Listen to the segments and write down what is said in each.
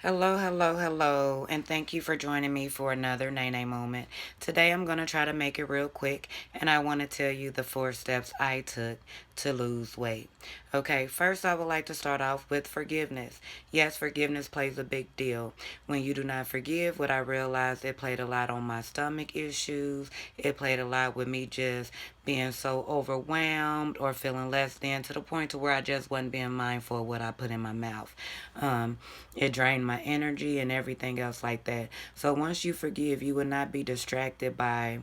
Hello, hello, hello, and thank you for joining me for another Nene moment. Today I'm going to try to make it real quick, and I want to tell you the 4 steps I took to lose weight. Okay, first I would like to start off with forgiveness. Yes, forgiveness plays a big deal. When you do not forgive, what I realized it played a lot on my stomach issues. It played a lot with me just being so overwhelmed or feeling less than to the point to where I just wasn't being mindful of what I put in my mouth. Um, it drained my energy and everything else like that. So once you forgive, you will not be distracted by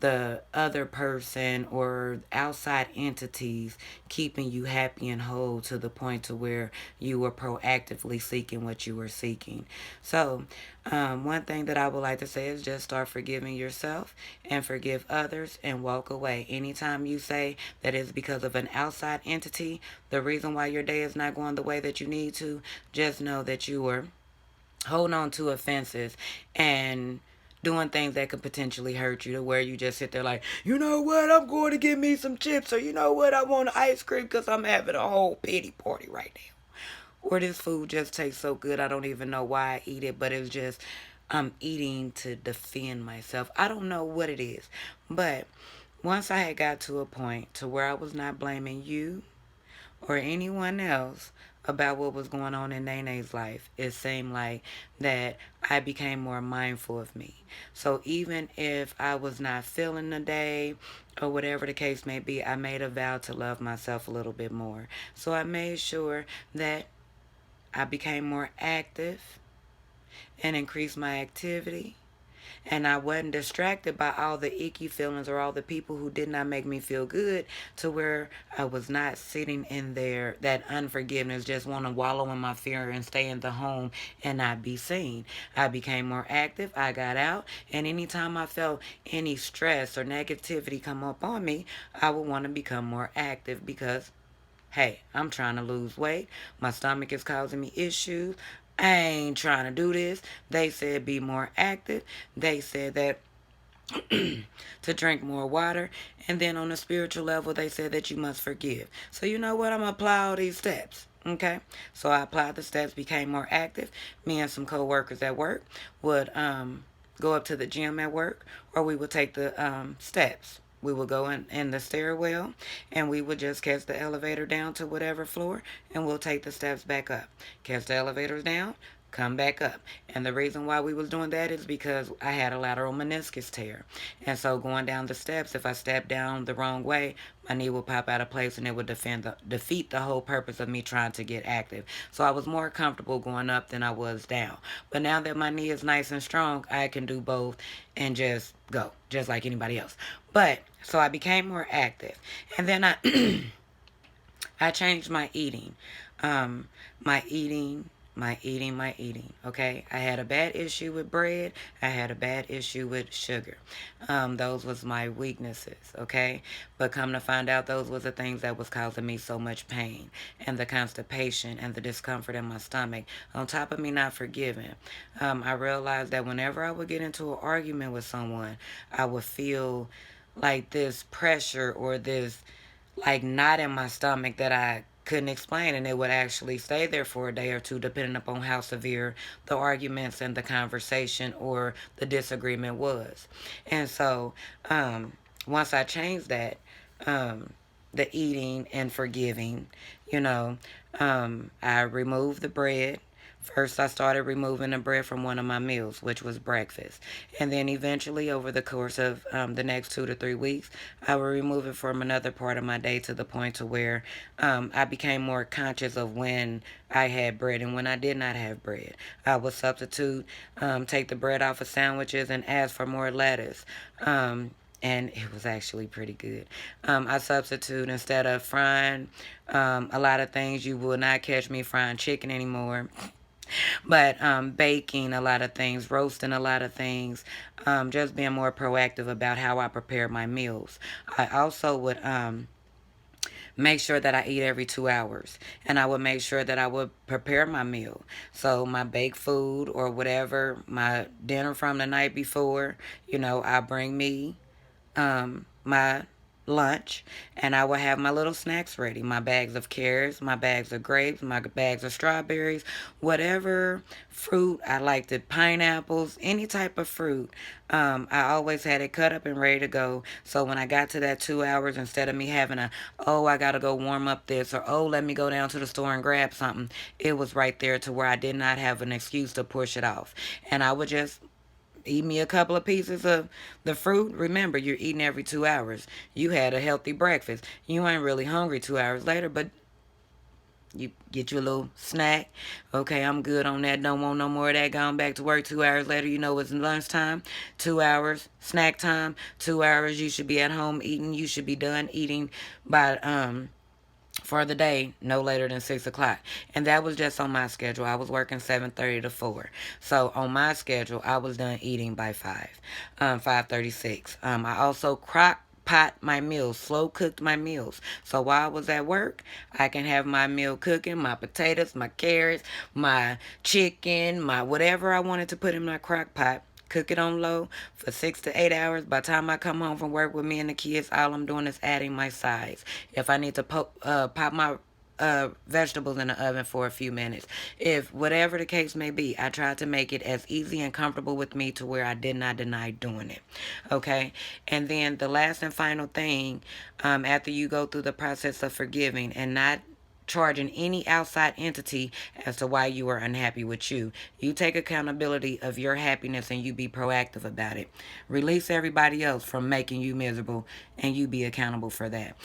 the other person or outside entities keeping you happy and whole to the point to where you were proactively seeking what you were seeking. So one thing that I would like to say is just start forgiving yourself and forgive others and walk away. Anytime you say that it's because of an outside entity, the reason why your day is not going the way that you need to, just know that you were holding on to offenses and doing things that could potentially hurt you to where you just sit there like, you know what, I'm going to get me some chips, or you know what, I want ice cream because I'm having a whole pity party right now. Or this food just tastes so good, I don't even know why I eat it, but it's just, I'm eating to defend myself. I don't know what it is. But once I had got to a point to where I was not blaming you or anyone else about what was going on in Nene's life, it seemed like that I became more mindful of me. So even if I was not feeling the day or whatever the case may be, I made a vow to love myself a little bit more. So I made sure that I became more active and increased my activity, and I wasn't distracted by all the icky feelings or all the people who did not make me feel good, to where I was not sitting in there, that unforgiveness, just want to wallow in my fear and stay in the home and not be seen. I became more active. I got out, and anytime I felt any stress or negativity come up on me, I would want to become more active because hey, I'm trying to lose weight. My stomach is causing me issues. I ain't trying to do this. They said be more active. They said that to drink more water. And then on the spiritual level, they said that you must forgive. So you know what? I'm going to apply all these steps. Okay. So I applied the steps, became more active. Me and some coworkers at work would go up to the gym at work, or we would take the steps. We would go in the stairwell, and we would just catch the elevator down to whatever floor, and we'll take the steps back up. Catch the elevators down, come back up. And the reason why we was doing that is because I had a lateral meniscus tear. And so going down the steps, if I stepped down the wrong way, my knee would pop out of place and it would defeat the whole purpose of me trying to get active. So I was more comfortable going up than I was down. But now that my knee is nice and strong, I can do both and just go, just like anybody else. But so I became more active. And then I I changed my eating. Um, my eating, my eating. Okay, I had a bad issue with bread. I had a bad issue with sugar. Those was my weaknesses. Okay, but come to find out, those was the things that was causing me so much pain and the constipation and the discomfort in my stomach. On top of me not forgiving, I realized that whenever I would get into an argument with someone, I would feel like this pressure or this like knot in my stomach that I couldn't explain, and it would actually stay there for a day or two depending upon how severe the arguments and the conversation or the disagreement was. And so once I changed that, um, the eating and forgiving, you know, I removed the bread. First, I started removing the bread from one of my meals, which was breakfast. And then eventually, over the course of the next 2 to 3 weeks, I would remove it from another part of my day to the point to where I became more conscious of when I had bread and when I did not have bread. I would substitute, take the bread off of sandwiches and ask for more lettuce. And it was actually pretty good. I substitute, instead of frying a lot of things, you will not catch me frying chicken anymore. But baking a lot of things, roasting a lot of things, just being more proactive about how I prepare my meals. I also would make sure that I eat every 2 hours, and I would make sure that I would prepare my meal. So my baked food or whatever, my dinner from the night before, I bring me my lunch, and I would have my little snacks ready. My bags of carrots, my bags of grapes, my bags of strawberries, whatever fruit. I liked it, pineapples, any type of fruit. I always had it cut up and ready to go. So when I got to that 2 hours, instead of me having oh, I got to go warm up this, or oh, let me go down to the store and grab something, it was right there to where I did not have an excuse to push it off. And I would just eat me a couple of pieces of the fruit. Remember, you're eating every 2 hours. You had a healthy breakfast. You ain't really hungry 2 hours later, but you get you a little snack. Okay, I'm good on that. Don't want no more of that. Going back to work 2 hours later, you know it's lunchtime. 2 hours, snack time. 2 hours, you should be at home eating. You should be done eating by for the day no later than 6 o'clock. And that was just on my schedule. I was working 7:30 to 4. So on my schedule, I was done eating by 5:36. I also crock pot my meals, slow cooked my meals. So while I was at work, I can have my meal cooking, my potatoes, my carrots, my chicken, my whatever I wanted to put in my crock pot. Cook it on low for 6 to 8 hours. By the time I come home from work with me and the kids, all I'm doing is adding my sides. If I need to pop my vegetables in the oven for a few minutes, if whatever the case may be, I tried to make it as easy and comfortable with me to where I did not deny doing it. Okay, and then the last and final thing, after you go through the process of forgiving and not charging any outside entity as to why you are unhappy with you. You take accountability of your happiness and you be proactive about it. Release everybody else from making you miserable and you be accountable for that.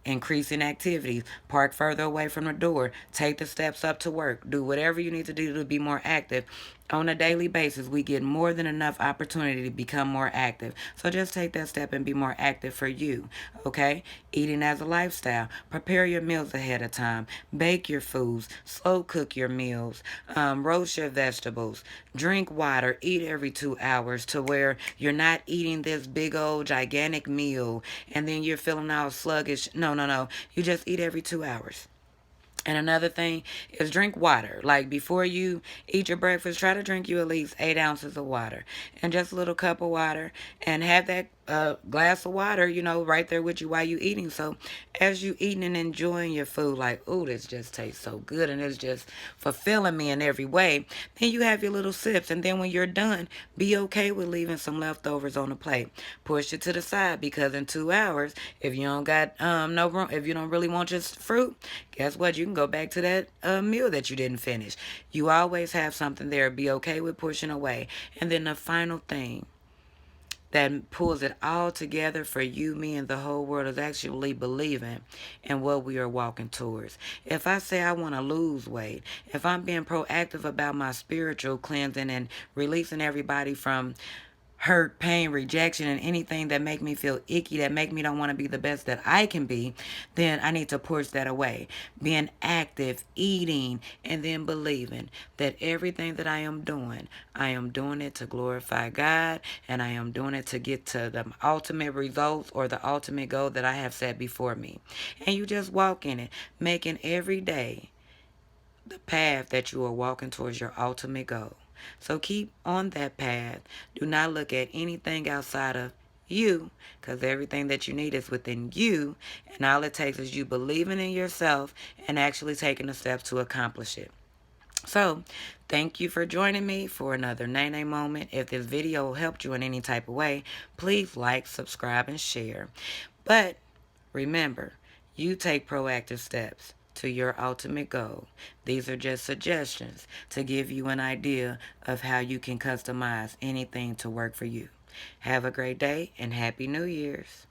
Increasing activities. Park further away from the door. Take the steps up to work. Do whatever you need to do to be more active. On a daily basis, we get more than enough opportunity to become more active. So just take that step and be more active for you, okay? Eating as a lifestyle. Prepare your meals ahead of time. Bake your foods. Slow cook your meals. Roast your vegetables. Drink water. Eat every 2 hours to where you're not eating this big old gigantic meal and then you're feeling all sluggish. No, no, no. You just eat every 2 hours. And another thing is drink water. Like before you eat your breakfast, try to drink you at least 8 ounces of water and just a little cup of water and have that glass of water, right there with you while you eating. So as you eating and enjoying your food, like, oh, this just tastes so good and it's just fulfilling me in every way. Then you have your little sips. And then when you're done, be okay with leaving some leftovers on the plate. Push it to the side because in 2 hours, if you don't got no room, if you don't really want just fruit, guess what? You can go back to that meal that you didn't finish. You always have something there. Be okay with pushing away. And then the final thing that pulls it all together for you, me, and the whole world is actually believing in what we are walking towards. If I say I want to lose weight, if I'm being proactive about my spiritual cleansing and releasing everybody from hurt, pain, rejection, and anything that make me feel icky, that make me don't want to be the best that I can be, then I need to push that away. Being active, eating, and then believing that everything that I am doing it to glorify God, and I am doing it to get to the ultimate results or the ultimate goal that I have set before me. And you just walk in it, making every day the path that you are walking towards your ultimate goal. So keep on that path. Do not look at anything outside of you because everything that you need is within you. And all it takes is you believing in yourself and actually taking the steps to accomplish it. So, thank you for joining me for another Nene Moment. If this video helped you in any type of way, please like, subscribe, and share. But remember, you take proactive steps to your ultimate goal. These are just suggestions to give you an idea of how you can customize anything to work for you. Have a great day and Happy New Year's.